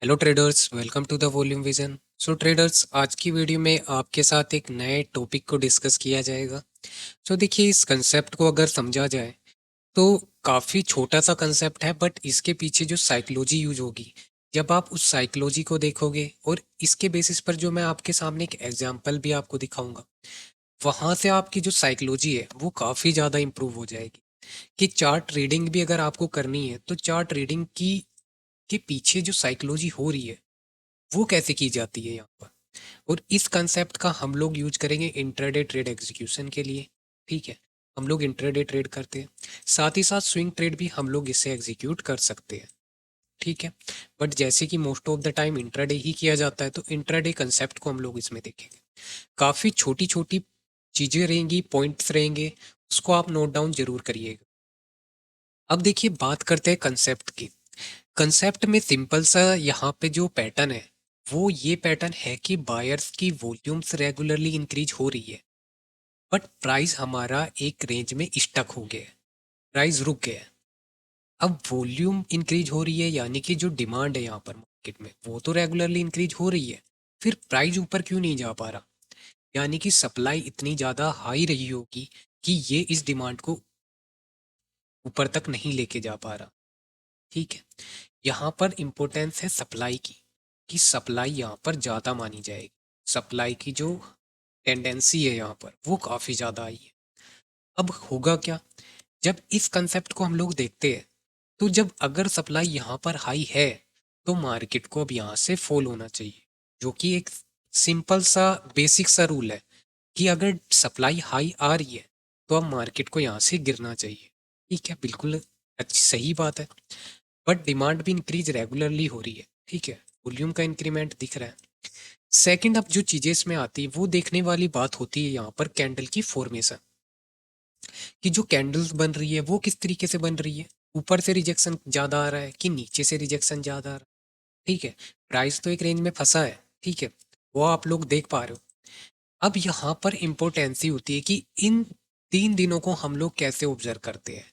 Hello traders, welcome to the volume vision. So traders, आज की video में आपके साथ एक नए टॉपिक को डिस्कस किया जाएगा। सो देखिए, इस कंसेप्ट को अगर समझा जाए तो काफ़ी छोटा सा कंसेप्ट है, बट इसके पीछे जो साइकोलॉजी यूज होगी, जब आप उस साइकोलॉजी को देखोगे और इसके बेसिस पर जो मैं आपके सामने एक एग्जांपल भी आपको दिखाऊंगा, वहाँ से आपकी जो साइकोलॉजी है वो काफ़ी ज़्यादा इंप्रूव हो जाएगी। कि चार्ट रीडिंग भी अगर आपको करनी है तो चार्ट रीडिंग की के पीछे जो साइकोलॉजी हो रही है वो कैसे की जाती है यहाँ पर। और इस कंसेप्ट का हम लोग यूज करेंगे इंट्राडे ट्रेड एग्जीक्यूशन के लिए। ठीक है, हम लोग इंट्राडे ट्रेड करते हैं, साथ ही साथ स्विंग ट्रेड भी हम लोग इससे एग्जीक्यूट कर सकते हैं। ठीक है, बट जैसे कि most of the time intraday ही किया जाता है तो इंट्राडे कंसेप्ट को हम लोग इसमें देखेंगे। काफ़ी छोटी छोटी चीज़ें रहेंगी, पॉइंट्स रहेंगे, उसको आप नोट डाउन जरूर करिएगा। अब देखिए, बात करते हैं कंसेप्ट की। कंसेप्ट में सिंपल सा यहाँ पे जो पैटर्न है वो ये पैटर्न है कि बायर्स की वॉल्यूम्स रेगुलरली इंक्रीज हो रही है, बट प्राइस हमारा एक रेंज में स्टक हो गया है, प्राइस रुक गया है। अब वॉल्यूम इंक्रीज हो रही है यानी कि जो डिमांड है यहाँ पर मार्केट में वो तो रेगुलरली इंक्रीज हो रही है, फिर प्राइस ऊपर क्यों नहीं जा पा रहा? यानी कि सप्लाई इतनी ज़्यादा हाई रही होगी कि ये इस डिमांड को ऊपर तक नहीं लेके जा पा रहा। ठीक है, यहाँ पर इम्पोर्टेंस है सप्लाई की, कि सप्लाई यहाँ पर ज़्यादा मानी जाएगी। सप्लाई की जो टेंडेंसी है यहाँ पर वो काफ़ी ज़्यादा आई है। अब होगा क्या, जब इस कंसेप्ट को हम लोग देखते हैं तो जब अगर सप्लाई यहाँ पर हाई है तो मार्केट को अब यहाँ से फॉल होना चाहिए, जो कि एक सिंपल सा बेसिक सा रूल है कि अगर सप्लाई हाई आ रही है तो अब मार्केट को यहाँ से गिरना चाहिए। ठीक है, बिल्कुल अच्छी सही बात है। बट डिमांड भी इंक्रीज रेगुलरली हो रही है। ठीक है, वॉल्यूम का इंक्रीमेंट दिख रहा है। सेकंड, अब जो चीजें इसमें आती है वो देखने वाली बात होती है यहाँ पर कैंडल की फॉर्मेशन, कि जो कैंडल्स बन रही है वो किस तरीके से बन रही है। ऊपर से रिजेक्शन ज्यादा आ रहा है कि नीचे से रिजेक्शन ज्यादा आ रहा है? ठीक है, प्राइस तो एक रेंज में फंसा है। ठीक है, वो आप लोग देख पा रहे हो। अब यहाँ पर इम्पोर्टेंसी होती है कि इन 3 दिनों को हम लोग कैसे ऑब्जर्व करते हैं,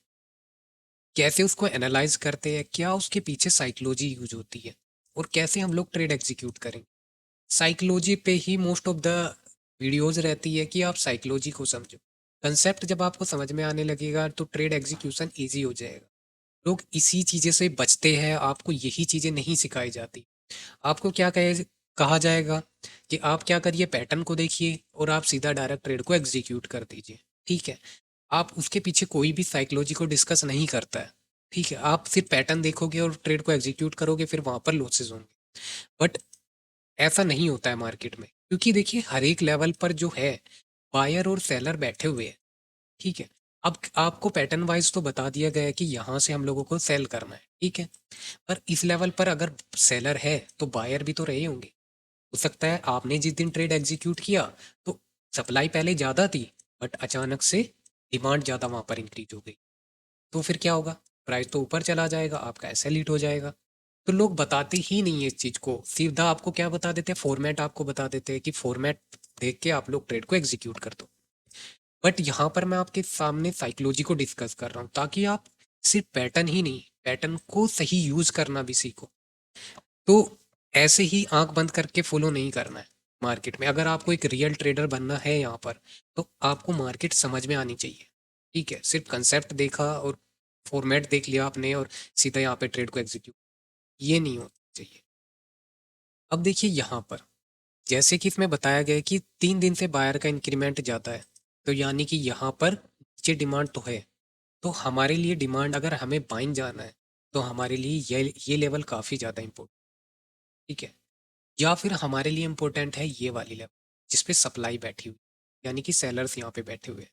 कैसे उसको एनालाइज करते हैं, क्या उसके पीछे साइकोलॉजी यूज होती है, और कैसे हम लोग ट्रेड एग्जीक्यूट करें। साइकोलॉजी पे ही मोस्ट ऑफ द वीडियोज रहती है कि आप साइकोलॉजी को समझो। कंसेप्ट जब आपको समझ में आने लगेगा तो ट्रेड एग्जीक्यूशन ईजी हो जाएगा। लोग इसी चीज़ें से बचते हैं, आपको यही चीज़ें नहीं सिखाई जाती। आपको क्या कहा जाएगा कि आप क्या करिए, पैटर्न को देखिए और आप सीधा डायरेक्ट ट्रेड को एग्जीक्यूट कर दीजिए। ठीक है, आप उसके पीछे कोई भी साइकोलॉजी को डिस्कस नहीं करता है। ठीक है, आप सिर्फ पैटर्न देखोगे और ट्रेड को एग्जीक्यूट करोगे, फिर वहां पर लॉसेस होंगे। बट ऐसा नहीं होता है मार्केट में, क्योंकि देखिए हर एक लेवल पर जो है बायर और सेलर बैठे हुए हैं। ठीक है, अब आपको पैटर्न वाइज तो बता दिया गया है कि यहाँ से हम लोगों को सेल करना है। ठीक है, पर इस लेवल पर अगर सेलर है तो बायर भी तो रहे होंगे। हो सकता है आपने जिस दिन ट्रेड एग्जीक्यूट किया तो सप्लाई पहले ज़्यादा थी, बट अचानक से डिमांड ज़्यादा वहाँ पर इंक्रीज हो गई, तो फिर क्या होगा? प्राइस तो ऊपर चला जाएगा, आपका एसएल हिट हो जाएगा। तो लोग बताते ही नहीं है इस चीज़ को, सीधा आपको क्या बता देते हैं, फॉर्मेट आपको बता देते हैं कि फॉर्मेट देख के आप लोग ट्रेड को एग्जीक्यूट कर दो। बट यहाँ पर मैं आपके सामने साइकोलॉजी को डिस्कस कर रहा हूँ ताकि आप सिर्फ पैटर्न ही नहीं, पैटर्न को सही यूज करना भी सीखो। तो ऐसे ही आंख बंद करके फॉलो नहीं करना है मार्केट में। अगर आपको एक रियल ट्रेडर बनना है यहाँ पर तो आपको मार्केट समझ में आनी चाहिए। ठीक है, सिर्फ कंसेप्ट देखा और फॉर्मेट देख लिया आपने और सीधा यहाँ पे ट्रेड को एग्जीक्यूट, ये नहीं होना चाहिए। अब देखिए यहाँ पर, जैसे कि इसमें बताया गया है कि 3 दिन से बायर का इंक्रीमेंट जाता है, तो यानी कि यहाँ पर नीचे डिमांड तो है। तो हमारे लिए डिमांड, अगर हमें बाइंग जाना है तो हमारे लिए ये लेवल काफ़ी ज़्यादा इम्पोर्टेंट। ठीक है, या फिर हमारे लिए इम्पोर्टेंट है ये वाली लेवल जिसपे सप्लाई बैठी हुई, यानी कि सेलर्स यहाँ पे बैठे हुए हैं।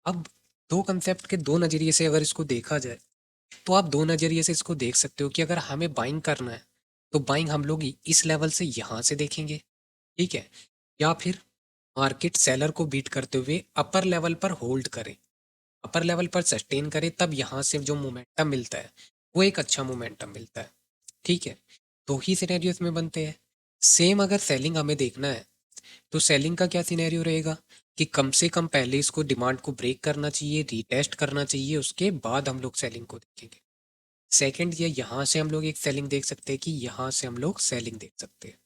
अब दो कंसेप्ट के दो नज़रिए से अगर इसको देखा जाए तो आप दो नज़रिए से इसको देख सकते हो कि अगर हमें बाइंग करना है तो बाइंग हम लोग इस लेवल से यहाँ से देखेंगे। ठीक है, या फिर मार्केट सेलर को बीट करते हुए अपर लेवल पर होल्ड करे, अपर लेवल पर सस्टेन करे, तब यहाँ से जो मोमेंटम मिलता है वो एक अच्छा मोमेंटम मिलता है। ठीक है, दो ही सिनेरियो इसमें बनते हैं। सेम अगर सेलिंग हमें देखना है तो सेलिंग का क्या सिनेरियो रहेगा कि कम से कम पहले इसको डिमांड को ब्रेक करना चाहिए, रीटेस्ट करना चाहिए, उसके बाद हम लोग सेलिंग को देखेंगे। सेकंड, ये यहाँ से हम लोग एक सेलिंग देख सकते हैं कि यहाँ से हम लोग सेलिंग देख सकते हैं।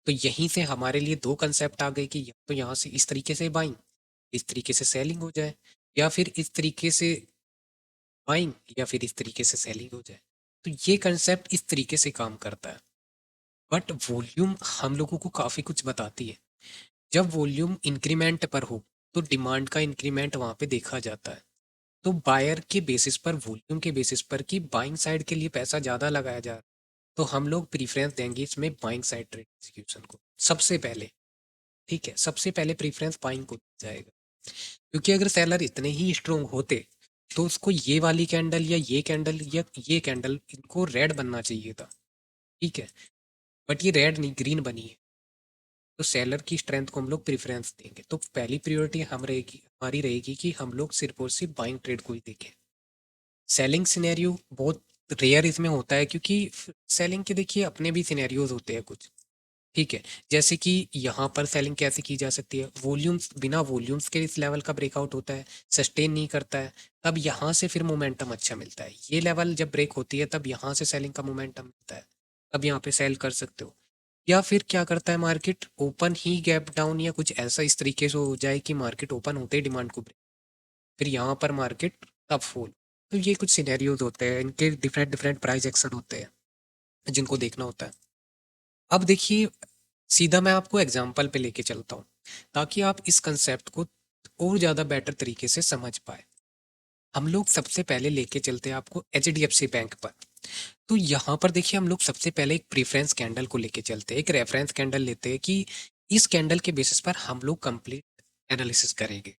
तो यहीं से हमारे लिए दो कंसेप्ट आ गए कि या तो यहाँ से इस तरीके से बाइंग, इस तरीके से सेलिंग हो जाए, या फिर इस तरीके से बाइंग, या फिर इस तरीके से सेलिंग हो जाए। तो ये कंसेप्ट इस तरीके से काम करता है। बट वॉल्यूम हम लोगों को काफ़ी कुछ बताती है। जब वॉल्यूम इंक्रीमेंट पर हो तो डिमांड का इंक्रीमेंट वहाँ पे देखा जाता है। तो बायर के बेसिस पर, वॉल्यूम के बेसिस पर कि बाइंग साइड के लिए पैसा ज़्यादा लगाया जा रहा है, तो हम लोग प्रीफरेंस देंगे इसमें बाइंग साइड ट्रेड एग्जीक्यूशन को सबसे पहले। ठीक है, सबसे पहले प्रीफरेंस बाइंग को दिया जाएगा, क्योंकि अगर सेलर इतने ही स्ट्रोंग होते तो उसको ये वाली कैंडल या ये कैंडल या ये कैंडल इनको रेड बनना चाहिए था। ठीक है, बट ये रेड नहीं, ग्रीन बनी है। तो सेलर की स्ट्रेंथ को हम लोग प्रेफरेंस देंगे। तो पहली प्रायोरिटी हमारी रहेगी कि हम लोग सिर्फ और सिर्फ बाइंग ट्रेड को ही देखें। सेलिंग सिनेरियो बहुत रेयर इसमें होता है, क्योंकि सेलिंग के देखिए अपने भी सिनेरियोज होते हैं कुछ। ठीक है, जैसे कि यहाँ पर सेलिंग कैसे की जा सकती है, वॉल्यूम्स, बिना वॉल्यूम्स के इस लेवल का ब्रेकआउट होता है, सस्टेन नहीं करता है, तब यहाँ से फिर मोमेंटम अच्छा मिलता है। ये लेवल जब ब्रेक होती है तब यहाँ से सेलिंग का मोमेंटम मिलता है, तब यहाँ पे सेल कर सकते हो। या फिर क्या करता है मार्केट, ओपन ही गैप डाउन या कुछ ऐसा इस तरीके से हो जाए कि मार्केट ओपन होते ही डिमांड को ब्रेक, फिर यहाँ पर मार्केट तब फॉल। तो ये कुछ सिनेरियोज होते हैं, इनके डिफरेंट डिफरेंट प्राइस एक्शन होते हैं जिनको देखना होता है। अब देखिए, सीधा मैं आपको एग्जाम्पल पे लेके चलता हूँ ताकि आप इस कंसेप्ट को और ज़्यादा बेटर तरीके से समझ पाए। हम लोग सबसे पहले लेके चलते हैं आपको एचडीएफसी बैंक पर। तो यहाँ पर देखिए, हम लोग सबसे पहले एक प्रेफरेंस कैंडल को लेके चलते हैं, एक रेफरेंस कैंडल लेते हैं कि इस कैंडल के बेसिस पर हम लोग कंप्लीट एनालिसिस करेंगे।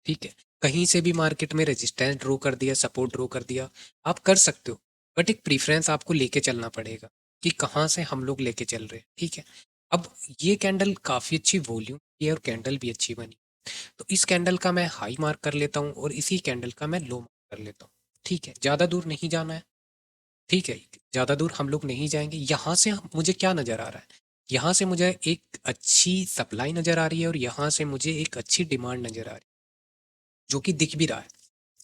ठीक है, कहीं से भी मार्केट में रेजिस्टेंस ड्रॉ कर दिया, सपोर्ट ड्रॉ कर दिया, आप कर सकते हो, बट एक प्रेफरेंस आपको लेके चलना पड़ेगा कि कहाँ से हम लोग लेके चल रहे हैं। ठीक है, अब ये कैंडल काफ़ी अच्छी वॉल्यूम की है और कैंडल भी अच्छी बनी, तो इस कैंडल का मैं हाई मार्क कर लेता हूँ और इसी कैंडल का मैं लो मार्क कर लेता हूँ। ठीक है, ज़्यादा दूर नहीं जाना है। ठीक है, ज़्यादा दूर हम लोग नहीं जाएंगे। यहाँ से मुझे क्या नज़र आ रहा है, यहाँ से मुझे एक अच्छी सप्लाई नज़र आ रही है और यहाँ से मुझे एक अच्छी डिमांड नज़र आ रही है, जो कि दिख भी रहा है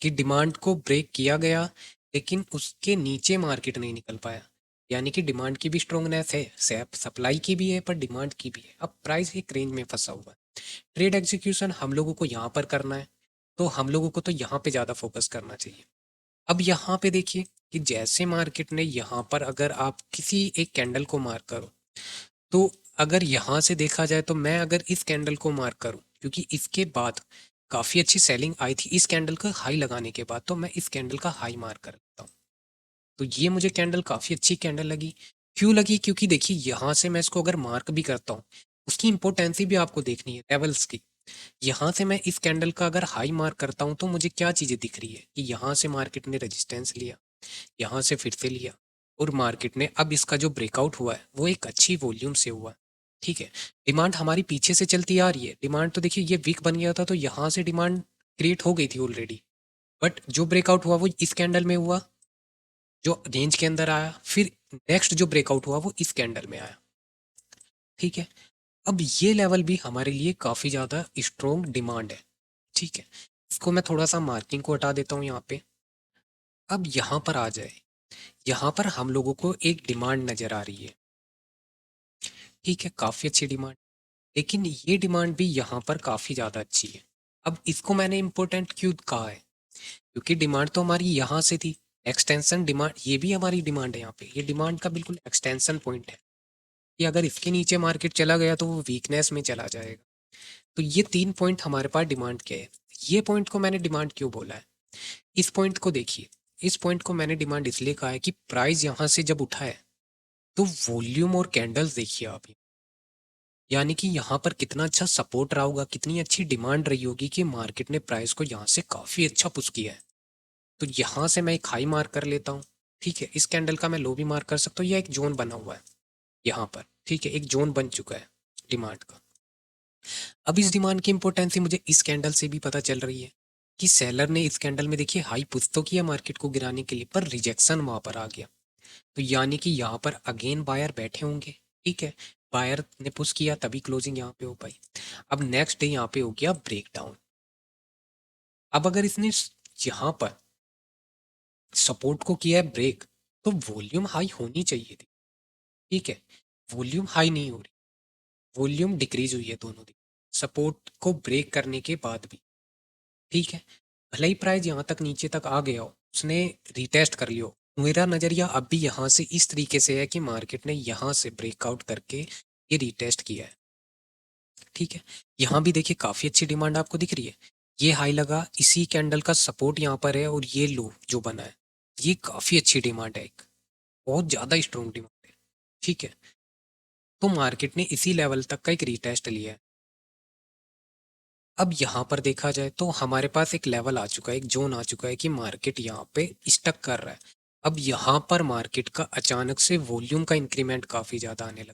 कि डिमांड को ब्रेक किया गया, लेकिन उसके नीचे मार्केट नहीं निकल पाया। यानी कि डिमांड की भी स्ट्रोंगनेस है, सप्लाई की भी है, पर डिमांड की भी है। अब प्राइस एक रेंज में फंसा हुआ है। ट्रेड एग्जीक्यूशन हम लोगों को यहाँ पर करना है, तो हम लोगों को तो यहाँ पे ज़्यादा फोकस करना चाहिए। अब यहाँ पे देखिए कि जैसे मार्केट ने यहाँ पर, अगर आप किसी एक कैंडल को मार्क करो, तो अगर यहाँ से देखा जाए तो मैं अगर इस कैंडल को मार्क करूँ, क्योंकि इसके बाद काफ़ी अच्छी सेलिंग आई थी इस कैंडल का हाई लगाने के बाद, तो मैं इस कैंडल का हाई मार्क कर लेता हूँ। तो ये मुझे कैंडल काफ़ी अच्छी कैंडल लगी। क्यों लगी, क्योंकि देखिए यहाँ से मैं इसको अगर मार्क भी करता हूँ, उसकी इंपॉर्टेंसी भी आपको देखनी है लेवल्स की। यहाँ से मैं इस कैंडल का अगर हाई मार्क करता हूँ तो मुझे क्या चीज़ें दिख रही है कि यहाँ से मार्केट ने रेजिस्टेंस लिया, यहाँ से फिर से लिया, और मार्केट ने अब इसका जो ब्रेकआउट हुआ है वो एक अच्छी वॉल्यूम से हुआ है। ठीक है, डिमांड हमारी पीछे से चलती आ रही है। डिमांड तो देखिए ये वीक बन गया था, तो यहाँ से डिमांड क्रिएट हो गई थी ऑलरेडी, बट जो ब्रेकआउट हुआ वो इस कैंडल में हुआ, जो रेंज के अंदर आया। फिर नेक्स्ट जो ब्रेकआउट हुआ वो इस कैंडल में आया। ठीक है, अब ये लेवल भी हमारे लिए काफ़ी ज़्यादा स्ट्रोंग डिमांड है। ठीक है, इसको मैं थोड़ा सा मार्किंग को हटा देता हूँ यहाँ पे। अब यहाँ पर आ जाए, यहाँ पर हम लोगों को एक डिमांड नज़र आ रही है। ठीक है, काफ़ी अच्छी डिमांड, लेकिन ये डिमांड भी यहाँ पर काफ़ी ज़्यादा अच्छी है। अब इसको मैंने इम्पोर्टेंट क्यों कहा है, क्योंकि डिमांड तो हमारी यहाँ से थी, एक्सटेंशन डिमांड, ये भी हमारी डिमांड है। यहाँ पे ये डिमांड का बिल्कुल एक्सटेंशन पॉइंट है कि अगर इसके नीचे मार्केट चला गया तो वो वीकनेस में चला जाएगा। तो ये 3 पॉइंट हमारे पास डिमांड के हैं। ये पॉइंट को मैंने डिमांड क्यों बोला है, इस पॉइंट को देखिए। इस पॉइंट को मैंने डिमांड इसलिए कहा है कि प्राइस यहाँ से जब उठा है तो वॉल्यूम और कैंडल्स देखिए आप, यानी कि यहाँ पर कितना अच्छा सपोर्ट रहा होगा, कितनी अच्छी डिमांड रही होगी कि मार्केट ने प्राइस को यहाँ से काफ़ी अच्छा पुश किया है। तो यहाँ से मैं एक हाई मार्क कर लेता हूँ। ठीक है, इस कैंडल का मैं लो भी मार्क कर सकता हूँ, या एक जोन बना हुआ है यहाँ पर। ठीक है, एक जोन बन चुका है डिमांड का। अब इस डिमांड की इंपॉर्टेंसी मुझे इस कैंडल से भी पता चल रही है कि सेलर ने इस कैंडल में देखिए हाई पुश तो किया मार्केट को गिराने के लिए, पर रिजेक्शन वहां पर आ गया। तो यानी कि यहाँ पर अगेन बायर बैठे होंगे। ठीक है, बायर ने पुश किया तभी क्लोजिंग यहाँ पे हो पाई। अब नेक्स्ट डे यहाँ पे हो गया ब्रेकडाउन। अब अगर इसने यहाँ पर सपोर्ट को किया है ब्रेक, तो वॉल्यूम हाई होनी चाहिए थी। ठीक है, वॉल्यूम हाई नहीं हो रही, वॉल्यूम डिक्रीज हुई है दोनों दिन, सपोर्ट को ब्रेक करने के बाद भी। ठीक है, भले ही प्राइस यहाँ तक नीचे तक आ गया हो, उसने रिटेस्ट कर लियो, मेरा नज़रिया अब भी यहाँ से इस तरीके से है कि मार्केट ने यहाँ से ब्रेकआउट करके ये रिटेस्ट किया है। ठीक है, यहाँ भी देखिए काफ़ी अच्छी डिमांड आपको दिख रही है, ये हाई लगा, इसी कैंडल का सपोर्ट यहाँ पर है, और ये लो जो बना है, ये काफ़ी अच्छी डिमांड है, एक बहुत ज़्यादा स्ट्रॉन्ग डिमांड है। ठीक है, तो मार्केट ने इसी लेवल तक का एक रिटेस्ट लिया है। अब यहाँ पर देखा जाए तो हमारे पास एक लेवल आ चुका है, एक जोन आ चुका है कि मार्केट यहाँ पे स्टक कर रहा है। अब यहाँ पर मार्केट का अचानक से वॉल्यूम का इंक्रीमेंट काफ़ी ज़्यादा आने लगा।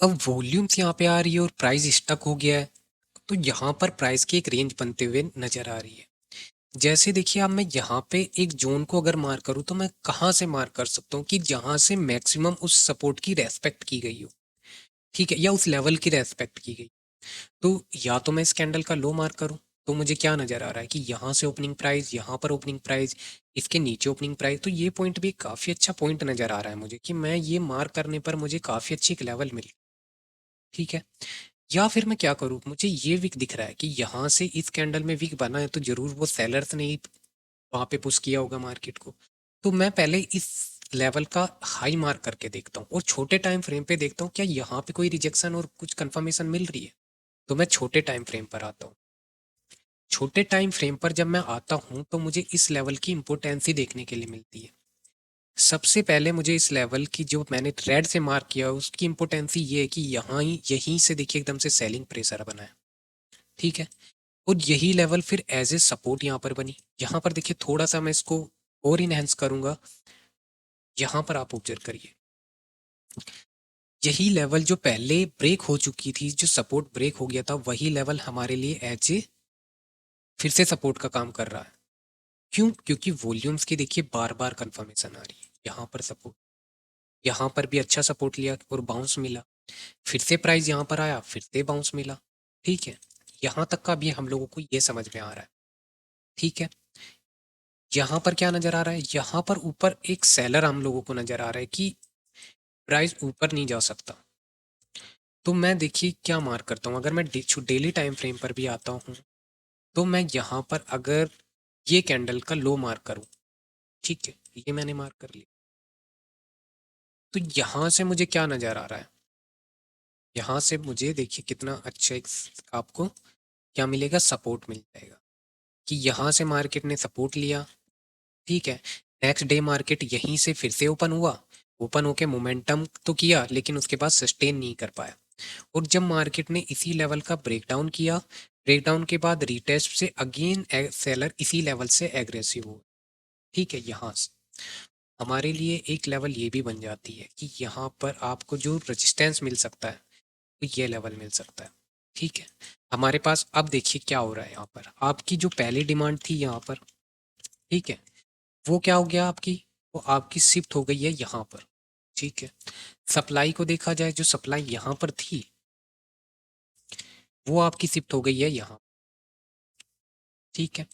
अब वॉल्यूम्स यहाँ पे आ रही है और प्राइस स्टक हो गया है, तो यहाँ पर प्राइस की एक रेंज बनते हुए नजर आ रही है। जैसे देखिए, अब मैं यहाँ पे एक जोन को अगर मार्क करूँ तो मैं कहाँ से मार्क कर सकता हूँ कि जहाँ से मैक्सिमम उस सपोर्ट की रेस्पेक्ट की गई हो। ठीक है, या उस लेवल की रेस्पेक्ट की गई। तो या तो मैं इस कैंडल का लो मार्क करूं, तो मुझे क्या नज़र आ रहा है कि यहाँ से ओपनिंग प्राइस, यहाँ पर ओपनिंग प्राइस, इसके नीचे ओपनिंग प्राइस, तो ये पॉइंट भी काफ़ी अच्छा पॉइंट नज़र आ रहा है मुझे कि मैं ये मार्क करने पर मुझे काफ़ी अच्छी एक लेवल मिली। ठीक है, या फिर मैं क्या करूँ, मुझे ये वीक दिख रहा है कि यहाँ से इस कैंडल में वीक बना है, तो ज़रूर वो सेलर्स ने ही वहाँ पे पुश किया होगा मार्केट को। तो मैं पहले इस लेवल का हाई मार्क करके देखता हूँ और छोटे टाइम फ्रेम पे देखता हूँ क्या यहाँ पे कोई रिजेक्शन और कुछ कंफर्मेशन मिल रही है। तो मैं छोटे टाइम फ्रेम पर आता हूँ। छोटे टाइम फ्रेम पर जब मैं आता हूँ तो मुझे इस लेवल की इम्पोर्टेंसी देखने के लिए मिलती है। सबसे पहले मुझे इस लेवल की, जो मैंने रेड से मार्क किया, उसकी इम्पोर्टेंसी ये है कि यहाँ ही, यहीं से देखिए एकदम से सेलिंग प्रेशर बना है। ठीक है, और यही लेवल फिर एज ए सपोर्ट यहाँ पर बनी। यहाँ पर देखिए थोड़ा सा मैं इसको और इनहेंस करूंगा, यहाँ पर आप ऑब्जर्व करिए, यही लेवल जो पहले ब्रेक हो चुकी थी, जो सपोर्ट ब्रेक हो गया था, वही लेवल हमारे लिए एज ए फिर से सपोर्ट का काम कर रहा है। क्यों? क्योंकि वॉल्यूम्स की देखिए बार बार कंफर्मेशन आ रही है। यहाँ पर सपोर्ट, यहाँ पर भी अच्छा सपोर्ट लिया और बाउंस मिला, फिर से प्राइस यहाँ पर आया, फिर से बाउंस मिला। ठीक है, यहाँ तक का भी हम लोगों को ये समझ में आ रहा है। ठीक है, यहाँ पर क्या नजर आ रहा है, यहाँ पर ऊपर एक सेलर हम लोगों को नजर आ रहा है कि प्राइस ऊपर नहीं जा सकता। तो मैं देखिए क्या मार्क करता हूँ, अगर मैं डेली टाइम फ्रेम पर भी आता हूँ, तो मैं यहाँ पर अगर ये कैंडल का लो मार्क करूँ, ठीक है, ये मैंने मार्क कर लिया, तो यहाँ से मुझे क्या नज़र आ रहा है, यहाँ से मुझे देखिए कितना अच्छा एक आपको क्या मिलेगा, सपोर्ट मिल जाएगा कि यहाँ से मार्केट ने सपोर्ट लिया। ठीक है, नेक्स्ट डे मार्केट यहीं से फिर से ओपन हुआ, ओपन होके मोमेंटम तो किया लेकिन उसके बाद सस्टेन नहीं कर पाया, और जब मार्केट ने इसी लेवल का ब्रेकडाउन किया, ब्रेकडाउन के बाद रीटेस्ट से अगेन सेलर इसी लेवल से एग्रेसिव हुआ। ठीक है, यहाँ से हमारे लिए एक लेवल ये भी बन जाती है कि यहाँ पर आपको जो रेजिस्टेंस मिल सकता है, तो ये लेवल मिल सकता है। ठीक है, हमारे पास अब देखिए क्या हो रहा है, यहाँ पर आपकी जो पहली डिमांड थी यहाँ पर, ठीक है, वो क्या हो गया आपकी, वो आपकी शिफ्ट हो गई है यहाँ पर। ठीक है, सप्लाई को देखा जाए, जो सप्लाई यहाँ पर थी वो आपकी शिफ्ट हो गई है यहाँ। ठीक है,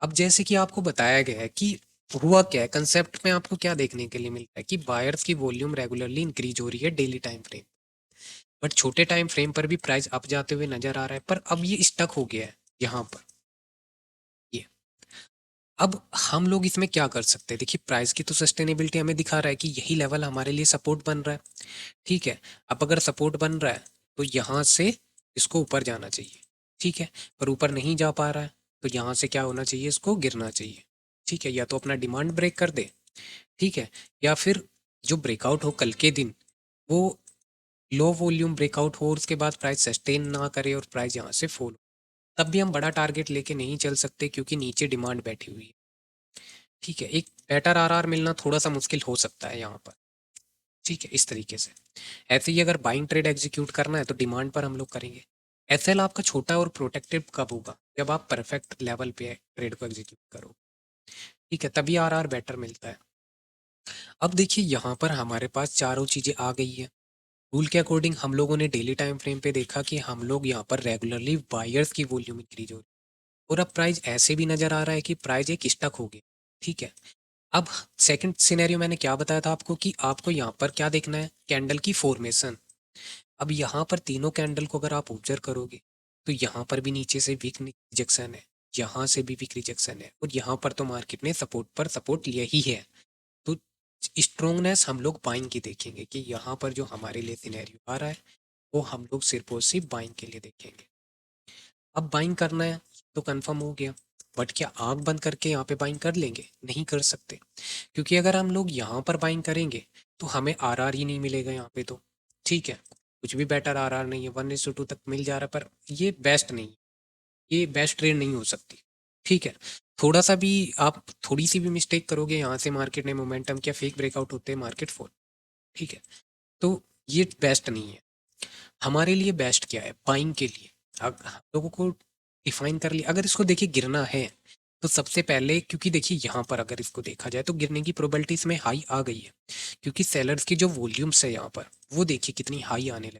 अब जैसे कि आपको बताया गया है कि हुआ क्या है, कंसेप्ट में आपको क्या देखने के लिए मिलता है कि बायर्स की वॉल्यूम रेगुलरली इंक्रीज हो रही है डेली टाइम फ्रेम, बट छोटे टाइम फ्रेम पर भी प्राइस अप जाते हुए नजर आ रहा है, पर अब ये स्टक हो गया है यहाँ पर। ये अब हम लोग इसमें क्या कर सकते हैं, देखिए प्राइस की तो सस्टेनेबिलिटी हमें दिखा रहा है कि यही लेवल हमारे लिए सपोर्ट बन रहा है। ठीक है, अब अगर सपोर्ट बन रहा है तो यहाँ से इसको ऊपर जाना चाहिए। ठीक है, पर ऊपर नहीं जा पा रहा है, तो यहाँ से क्या होना चाहिए, इसको गिरना चाहिए। ठीक है, या तो अपना डिमांड ब्रेक कर दे, ठीक है, या फिर जो ब्रेकआउट हो कल के दिन, वो लो वॉल्यूम ब्रेकआउट हो और उसके बाद प्राइस सस्टेन ना करे और प्राइस यहाँ से फॉल हो, तब भी हम बड़ा टारगेट लेके नहीं चल सकते क्योंकि नीचे डिमांड बैठी हुई है। ठीक है, एक बेटर आरआर मिलना थोड़ा सा मुश्किल हो सकता है यहाँ पर। ठीक है, इस तरीके से ऐसे ही अगर बाइंग ट्रेड एग्जीक्यूट करना है तो डिमांड पर हम लोग करेंगे। एसएल आपका छोटा और प्रोटेक्टिव कब होगा, जब आप परफेक्ट लेवल पे ट्रेड को एग्जीक्यूट करो। ठीक है, तभी आरआर बेटर मिलता है। अब देखिए यहाँ पर हमारे पास चारों चीज़ें आ गई है। रूल के अकॉर्डिंग हम लोगों ने डेली टाइम फ्रेम पे देखा कि हम लोग यहाँ पर रेगुलरली बायर्स की वॉल्यूम इंक्रीज हो रही है, और अब प्राइस ऐसे भी नजर आ रहा है कि प्राइस एक स्टक हो गया। ठीक है, अब सेकंड सिनेरियो मैंने क्या बताया था आपको कि आपको यहाँ पर क्या देखना है, कैंडल की फॉर्मेशन। अब यहाँ पर तीनों कैंडल को अगर आप ऑब्जर्व करोगे तो यहाँ पर भी नीचे से वीक रिजेक्शन है, यहाँ से भी वीक रिजेक्शन है, और यहाँ पर तो मार्केट ने सपोर्ट पर सपोर्ट लिया ही है। तो स्ट्रोंगनेस हम लोग बाइंग की देखेंगे कि यहाँ पर जो हमारे लिए सिनेरियो आ रहा है वो हम लोग सिर्फ और सिर्फ बाइंग के लिए देखेंगे। अब बाइंग करना है तो कंफर्म हो गया, बट क्या आंख बंद करके यहाँ पे बाइंग कर लेंगे? नहीं कर सकते, क्योंकि अगर हम लोग यहाँ पर बाइंग करेंगे तो हमें आरआर ही नहीं मिलेगा यहाँ पे तो। ठीक है, कुछ भी बेटर आरआर नहीं है, 1:2 तक मिल जा रहा है, पर ये बेस्ट नहीं, ये बेस्ट ट्रेड नहीं हो सकती। ठीक है, थोड़ा सा भी आप थोड़ी सी भी मिस्टेक करोगे, यहाँ से मार्केट ने मोमेंटम क्या फेक ब्रेकआउट होते हैं, मार्केट फॉल। ठीक है, तो ये बेस्ट नहीं है। हमारे लिए बेस्ट क्या है बाइंग के लिए? अब हम लोगों को डिफाइन कर लिया, अगर इसको देखिए गिरना है तो सबसे पहले, क्योंकि देखिए यहाँ पर अगर इसको देखा जाए तो गिरने की प्रोबेबिलिटी इसमें हाई आ गई है, क्योंकि सेलर्स की जो वॉल्यूम्स है यहाँ पर वो देखिए कितनी हाई आने लगी।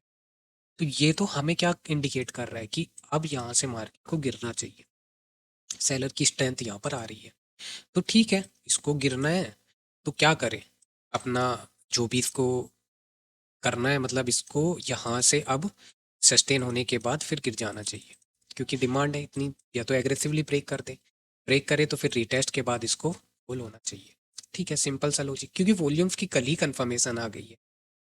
तो ये तो हमें क्या इंडिकेट कर रहा है कि अब यहाँ से मार्केट को गिरना चाहिए, सेलर की स्ट्रेंथ यहाँ पर आ रही है। तो ठीक है, इसको गिरना है तो क्या करें, अपना जो भी इसको करना है, मतलब इसको यहाँ से अब सस्टेन होने के बाद फिर गिर जाना चाहिए, क्योंकि डिमांड है इतनी, या तो एग्रेसिवली ब्रेक कर दे, ब्रेक करे तो फिर रीटेस्ट के बाद इसको फुल होना चाहिए। ठीक है, सिंपल सा लॉजिक, क्योंकि वॉल्यूम्स की कल ही कंफर्मेशन आ गई है।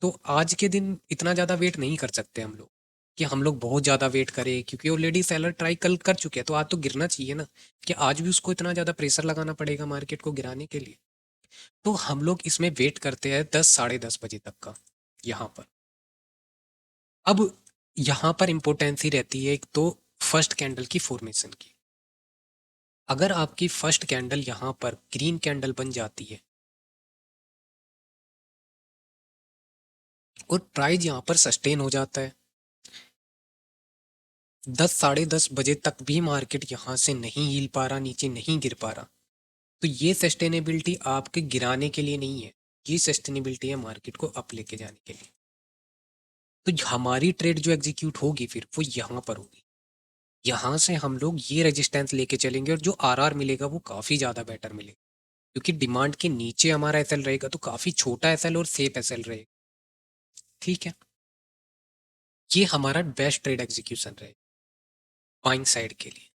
तो आज के दिन इतना ज़्यादा वेट नहीं कर सकते हम लोग कि हम लोग बहुत ज़्यादा वेट करें, क्योंकि ऑलरेडी सेलर ट्राई कल कर चुके हैं, तो आज तो गिरना चाहिए ना, कि आज भी उसको इतना ज़्यादा प्रेशर लगाना पड़ेगा मार्केट को गिराने के लिए। तो हम लोग इसमें वेट करते हैं 10 साढ़े 10 बजे तक का यहाँ पर। अब यहाँ पर इम्पोर्टेंसी रहती है एक तो फर्स्ट कैंडल की फॉर्मेशन की। अगर आपकी फर्स्ट कैंडल यहाँ पर ग्रीन कैंडल बन जाती है और प्राइस यहाँ पर सस्टेन हो जाता है, 10 साढ़े 10 बजे तक भी मार्केट यहाँ से नहीं हिल पा रहा, नीचे नहीं गिर पा रहा, तो ये सस्टेनेबिलिटी आपके गिराने के लिए नहीं है, ये सस्टेनेबिलिटी है मार्केट को अप लेके जाने के लिए। तो हमारी ट्रेड जो एग्जीक्यूट होगी फिर वो यहाँ पर होगी, यहाँ से हम लोग ये रेजिस्टेंस लेके चलेंगे और जो आरआर मिलेगा वो काफ़ी ज़्यादा बेटर मिलेगा, क्योंकि डिमांड के नीचे हमारा एसएल रहेगा तो काफ़ी छोटा एसएल और सेफ एसएल रहेगा। ठीक है, ये हमारा बेस्ट ट्रेड एग्जीक्यूशन रहेगा बाइंग साइड के लिए।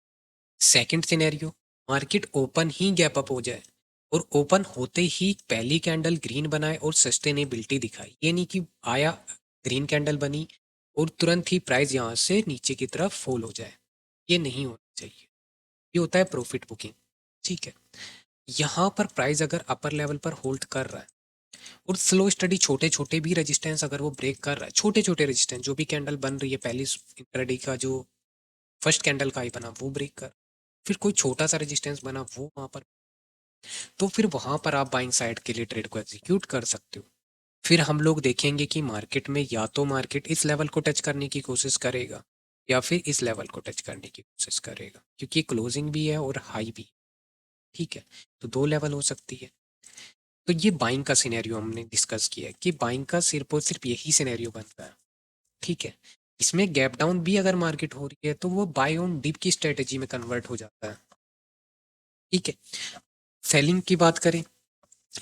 सेकंड सिनेरियो, मार्केट ओपन ही गैप अप हो जाए और ओपन होते ही पहली कैंडल ग्रीन बनाए और सस्टेनेबिलिटी दिखाई, ये नहीं कि आया ग्रीन कैंडल बनी और तुरंत ही प्राइस यहाँ से नीचे की तरफ फॉल हो जाए, ये नहीं होना चाहिए, ये होता है प्रॉफिट बुकिंग। ठीक है, यहाँ पर प्राइस अगर अपर लेवल पर होल्ड कर रहा है और स्लो स्टडी छोटे छोटे भी रेजिस्टेंस अगर वो ब्रेक कर रहा है, छोटे छोटे रेजिस्टेंस जो भी कैंडल बन रही है पहली इंट्राडे का, जो फर्स्ट कैंडल का ही बना वो ब्रेक कर, फिर कोई छोटा सा रेजिस्टेंस बना वो वहां पर, तो फिर वहां पर आप बाइंग साइड के लिए ट्रेड को एग्जीक्यूट कर सकते हो। फिर हम लोग देखेंगे कि मार्केट में या तो मार्केट इस लेवल को टच करने की कोशिश करेगा या फिर इस लेवल को टच करने की कोशिश करेगा, क्योंकि क्लोजिंग भी है और हाई भी। ठीक है, तो दो लेवल हो सकती है। तो ये बाइंग का सिनेरियो हमने डिस्कस किया है कि बाइंग का सिर्फ और सिर्फ यही सिनेरियो बनता है। ठीक है, इसमें गैप डाउन भी अगर मार्केट हो रही है तो वो बाय ऑन डिप की स्ट्रेटेजी में कन्वर्ट हो जाता है। ठीक है, सेलिंग की बात करें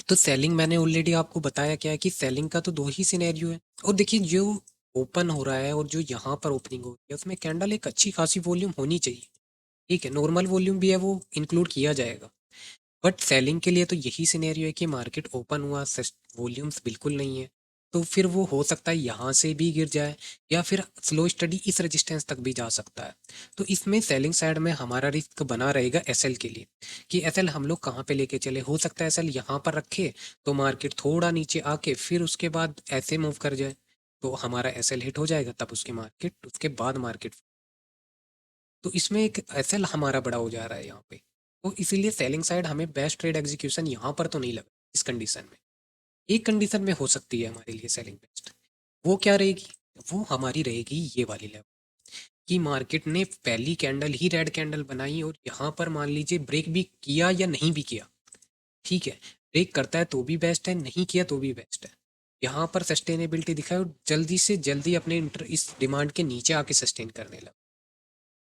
तो सेलिंग मैंने ऑलरेडी आपको बताया क्या है कि सेलिंग का तो दो ही सिनेरियो है, और देखिए जो ओपन हो रहा है और जो यहाँ पर ओपनिंग हो रही है उसमें कैंडल एक अच्छी खासी वॉल्यूम होनी चाहिए। ठीक है, नॉर्मल वॉल्यूम भी है वो इंक्लूड किया जाएगा, बट सेलिंग के लिए तो यही सिनेरियो है कि मार्केट ओपन हुआ, वॉल्यूम्स बिल्कुल नहीं है, तो फिर वो हो सकता है यहाँ से भी गिर जाए या फिर स्लो स्टडी इस रेजिस्टेंस तक भी जा सकता है। तो इसमें सेलिंग साइड में हमारा रिस्क बना रहेगा एसएल के लिए, कि एसएल हम लोग कहाँ पे लेके चले, हो सकता है एसएल यहाँ पर रखे तो मार्केट थोड़ा नीचे आके फिर उसके बाद ऐसे मूव कर जाए तो हमारा एसएल हिट हो जाएगा, तब उसके बाद मार्केट, तो इसमें एक एसएल हमारा बड़ा हो जा रहा है यहाँ पे। तो इसीलिए सेलिंग साइड हमें बेस्ट ट्रेड एग्जीक्यूशन यहाँ पर तो नहीं लगा इस कंडीशन में। एक कंडीशन में हो सकती है हमारे लिए सेलिंग बेस्ट, वो क्या रहेगी, वो हमारी रहेगी ये वाली लेवल, कि मार्केट ने पहली कैंडल ही रेड कैंडल बनाई और यहाँ पर मान लीजिए ब्रेक भी किया या नहीं भी किया। ठीक है, ब्रेक करता है तो भी बेस्ट है, नहीं किया तो भी बेस्ट है, यहाँ पर सस्टेनेबिलिटी दिखाए और जल्दी से जल्दी अपने इस डिमांड के नीचे आके सस्टेन करने लगा।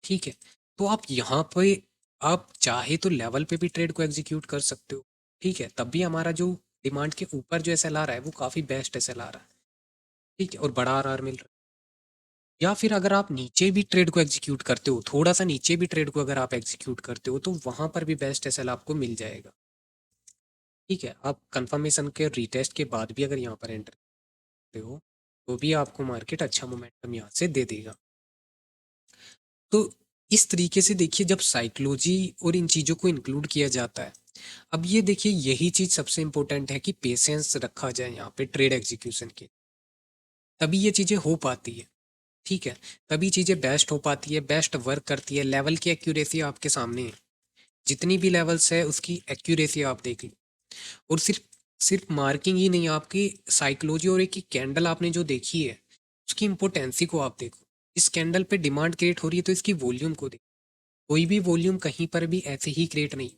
ठीक है, तो आप यहाँ पे आप चाहे तो लेवल पे भी ट्रेड को एग्जीक्यूट कर सकते हो, ठीक है, तब भी हमारा जो डिमांड के ऊपर जो एसएल आ रहा है वो काफ़ी बेस्ट एसएल आ रहा है। ठीक है, और बड़ा आरआर मिल रहा है। या फिर अगर आप नीचे भी ट्रेड को एग्जीक्यूट करते हो, थोड़ा सा नीचे भी ट्रेड को अगर आप एग्जीक्यूट करते हो, तो वहां पर भी बेस्ट एसएल आपको मिल जाएगा। ठीक है, आप कंफर्मेशन के रीटेस्ट के बाद भी अगर यहाँ पर एंटर करते हो, तो भी आपको मार्केट अच्छा मोमेंटम यहाँ से दे देगा। तो इस तरीके से देखिए, जब साइकोलॉजी और इन चीज़ों को इंक्लूड किया जाता है, अब ये देखिए यही चीज़ सबसे इंपॉर्टेंट है कि पेशेंस रखा जाए यहाँ पे ट्रेड एग्जीक्यूशन के, तभी ये चीज़ें हो पाती है। ठीक है, तभी चीज़ें बेस्ट हो पाती है, बेस्ट वर्क करती है। लेवल की एक्यूरेसी आपके सामने है, जितनी भी लेवल्स है उसकी एक्यूरेसी आप देख लो। और सिर्फ सिर्फ मार्किंग ही नहीं, आपकी साइकोलॉजी और एक कैंडल आपने जो देखी है उसकी इम्पोर्टेंसी को आप देखो। इस कैंडल पे डिमांड क्रिएट हो रही है तो इसकी वॉल्यूम को देखो। कोई भी वॉल्यूम कहीं पर भी ऐसे ही क्रिएट नहीं।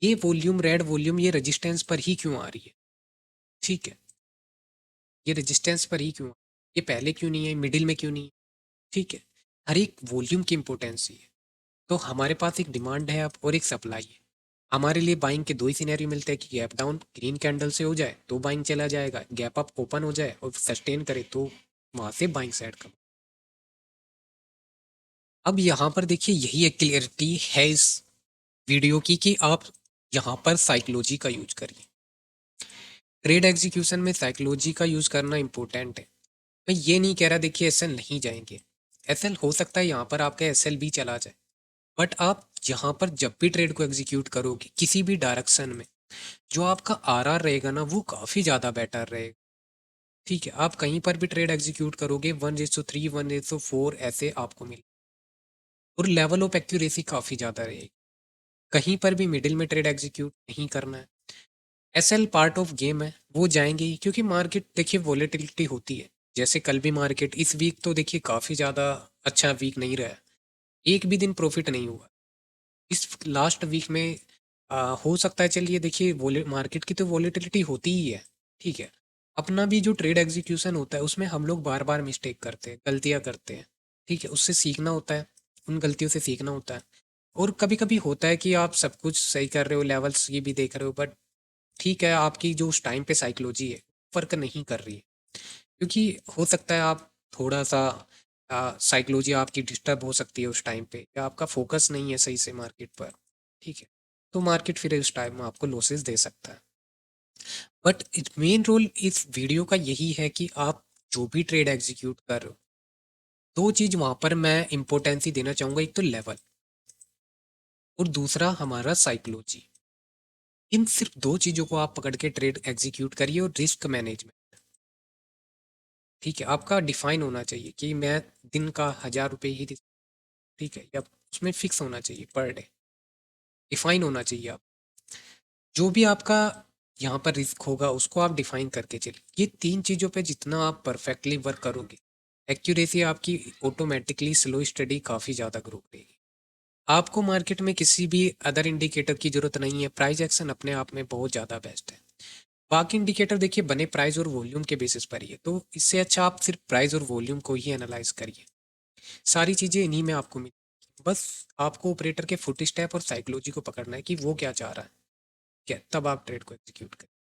ये वॉल्यूम, रेड वॉल्यूम, ये रेजिस्टेंस पर ही क्यों आ रही है? ठीक है, ये रेजिस्टेंस पर ही क्यों ये पहले क्यों नहीं है, मिडिल में क्यों नहीं है? ठीक है, हर एक वॉल्यूम की इम्पोर्टेंस है। तो हमारे पास एक डिमांड है अब और एक सप्लाई है। हमारे लिए बाइंग के दो ही सिनेरियो मिलते हैं कि गैप डाउन ग्रीन कैंडल से हो जाए तो बाइंग चला जाएगा, गैप अप ओपन हो जाए और सस्टेन करे तो वहां से बाइंग साइड का। अब यहाँ पर देखिए यही एक क्लियरिटी है इस वीडियो की कि आप यहाँ पर साइकोलॉजी का यूज करिए। ट्रेड एग्जीक्यूशन में साइकोलॉजी का यूज करना इंपॉर्टेंट है। मैं ये नहीं कह रहा देखिए एसएल नहीं जाएंगे, एसएल हो सकता है यहाँ पर आपका एसएल भी चला जाए, बट आप यहाँ पर जब भी ट्रेड को एग्जीक्यूट करोगे किसी भी डायरेक्शन में, जो आपका आरआर रहेगा ना वो काफ़ी ज़्यादा बेटर रहेगा। ठीक है, आप कहीं पर भी ट्रेड एग्जीक्यूट करोगे 1:3 1:4 ऐसे आपको मिले, और लेवल ऑफ एक्यूरेसी काफ़ी ज़्यादा रहेगी। कहीं पर भी मिडिल में ट्रेड एग्जीक्यूट नहीं करना है। एसएल पार्ट ऑफ गेम है, वो जाएंगे ही, क्योंकि मार्केट देखिए वॉलेटिलिटी होती है। जैसे कल भी मार्केट, इस वीक तो देखिए काफ़ी ज़्यादा अच्छा वीक नहीं रहा है, एक भी दिन प्रॉफिट नहीं हुआ इस लास्ट वीक में। हो सकता है, चलिए देखिए मार्केट की तो वॉलेटिलिटी होती ही है। ठीक है, अपना भी जो ट्रेड एग्जीक्यूशन होता है उसमें हम लोग बार बार मिस्टेक करते हैं, गलतियां करते हैं। ठीक है, उससे सीखना होता है, उन गलतियों से सीखना होता है। और कभी कभी होता है कि आप सब कुछ सही कर रहे हो, लेवल्स ये भी देख रहे हो, बट ठीक है आपकी जो उस टाइम पे साइकोलॉजी है वर्क नहीं कर रही है, क्योंकि हो सकता है आप थोड़ा सा साइकोलॉजी आपकी डिस्टर्ब हो सकती है उस टाइम पे, या आपका फोकस नहीं है सही से मार्केट पर। ठीक है, तो मार्केट फिर उस टाइम में आपको लॉसेस दे सकता है। बट मेन रोल इस वीडियो का यही है कि आप जो भी ट्रेड एग्जीक्यूट कर रहे हो, दो चीज वहां पर मैं इंपॉर्टेंसी देना चाहूंगा, एक तो लेवल और दूसरा हमारा साइकोलॉजी। इन सिर्फ दो चीजों को आप पकड़ के ट्रेड एग्जीक्यूट करिए, और रिस्क मैनेजमेंट। ठीक है, आपका डिफाइन होना चाहिए कि मैं दिन का 1,000 रुपये ही, ठीक है, या उसमें फिक्स होना चाहिए पर डे, डिफाइन होना चाहिए। आप जो भी आपका यहाँ पर रिस्क होगा उसको आप डिफाइन करके चलिए। ये तीन चीज़ों पे जितना आप परफेक्टली वर्क करोगे, एक्यूरेसी आपकी ऑटोमेटिकली स्लो स्टडी काफ़ी ज़्यादा ग्रो करेगी। आपको मार्केट में किसी भी अदर इंडिकेटर की जरूरत नहीं है, प्राइस एक्शन अपने आप में बहुत ज़्यादा बेस्ट है। बाकी इंडिकेटर देखिए बने प्राइस और वॉल्यूम के बेसिस पर ही है, तो इससे अच्छा आप सिर्फ प्राइस और वॉल्यूम को ही एनालाइज करिए। सारी चीज़ें इन्हीं में आपको मिल, बस आपको ऑपरेटर के फुट स्टेप और साइकोलॉजी को पकड़ना है कि वो क्या चाह रहा है, क्या तब आप ट्रेड को एग्जीक्यूट करें।